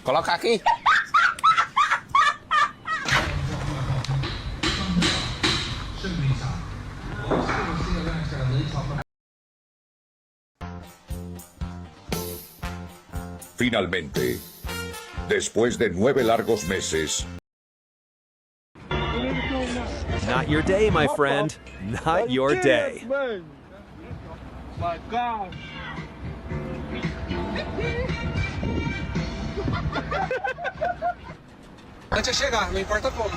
Coloca aqui. Finalmente, después de 9 largos meses. Not your day, my friend. Not your day. My God. Antes de chegar, não importa como.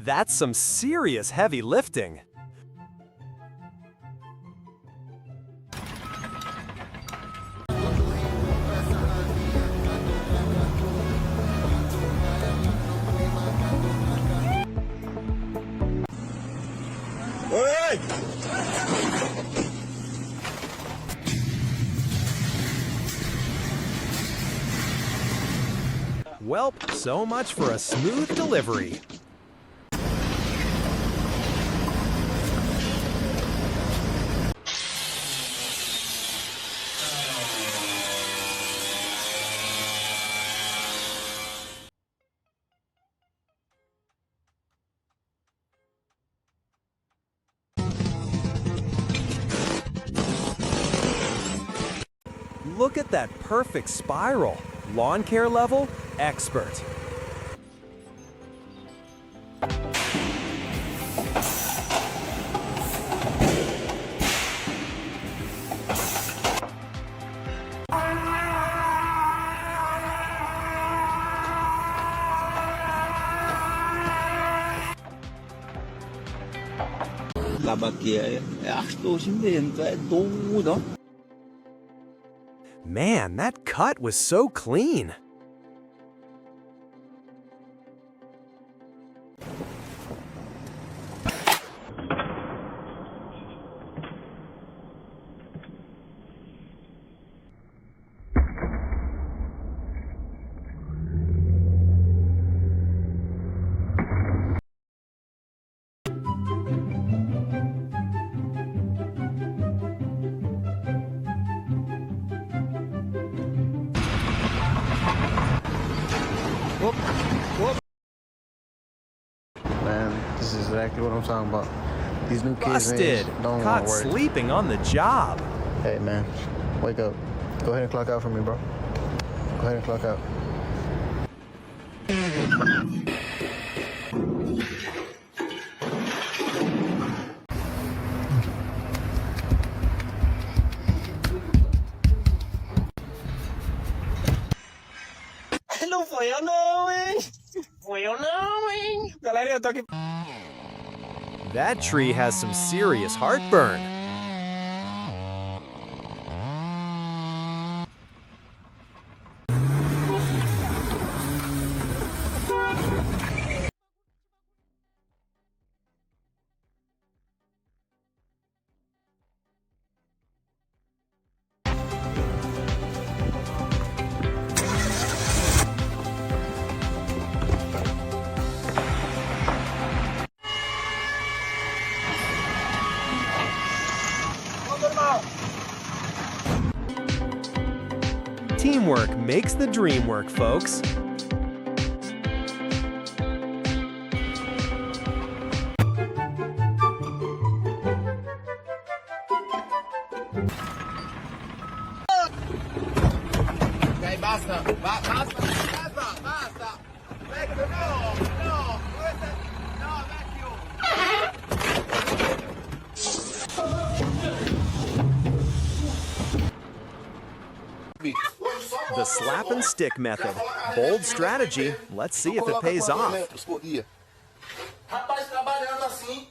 That's some serious heavy lifting. Welp, so much for a smooth delivery. Look at that perfect spiral. Lawn care level, expert. Acaba aqui é arstoso mesmo, é doido, ó. Man, that cut was so clean. Man, this is exactly what I'm talking about. These new kids Busted. don't want Caught to work. sleeping on the job. Hey man, wake up. Go ahead and clock out for me, bro. Go ahead and clock out. Não foi eu não, hein? Foi eu não, hein? Galera, eu tô aqui. That tree has some serious heartburn. Teamwork makes the dream work, folks. Ok, basta. Basta. Vecchio, no. No, vecchio. The slap and stick method. Bold strategy. Let's see if it pays off. Rapaz, trabalhando assim.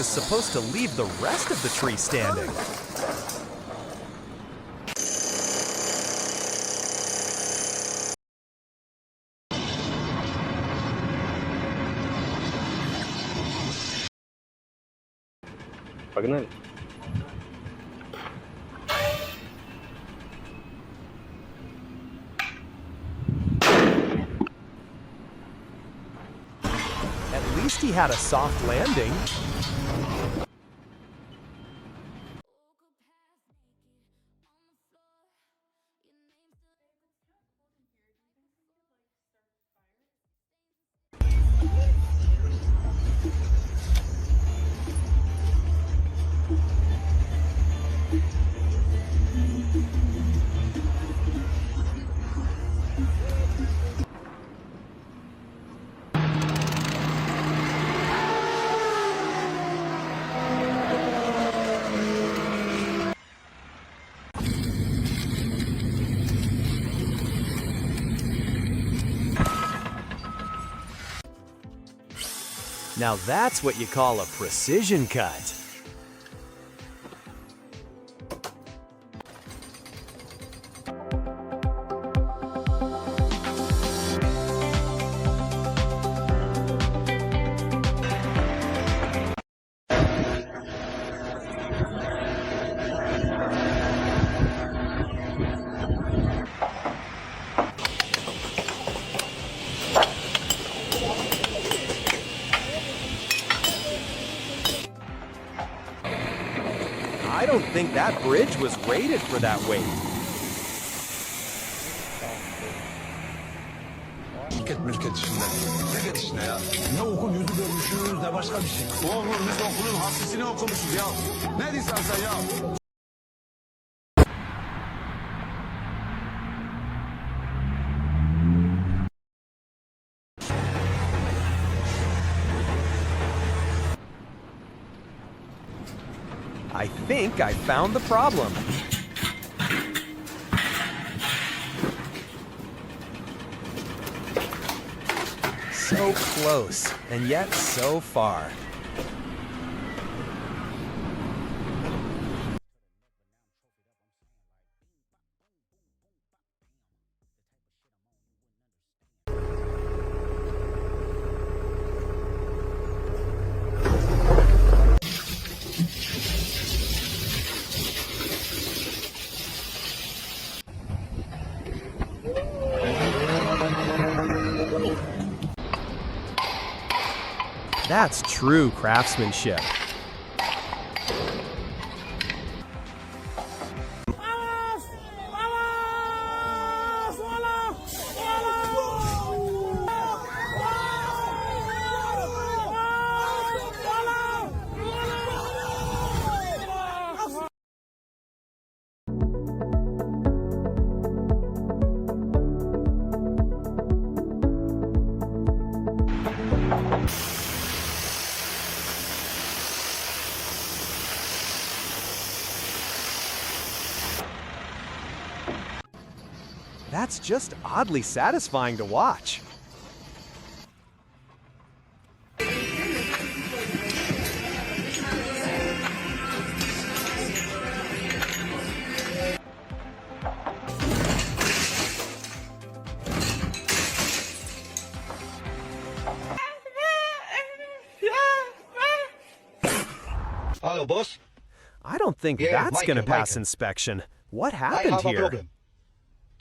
was supposed to leave the rest of the tree standing. Погнали. At least he had a soft landing. Now that's what you call a precision cut. I don't think that bridge was rated for that weight. Mülket işinde. Mülket işinde ya. Ne okul yüzü görmüşüz ne başka bir şey. Oğlum biz okulun hasisini okumuşuz ya. Ne diyorsun sen ya? I think I found the problem. So close, and yet so far. That's true craftsmanship. That's just oddly satisfying to watch. Hello, boss. I don't think Yeah, that's Michael, gonna pass Michael. inspection. What I happened have a here? problem.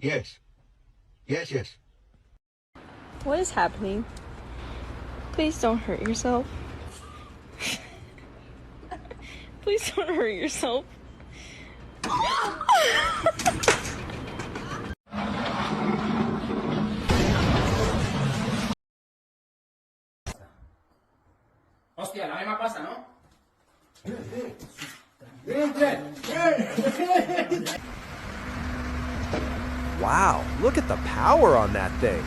Yes. Yes. What is happening? Please don't hurt yourself. Please don't hurt yourself. Hostia, la misma pasta, ¿no? Wow, look at the power on that thing.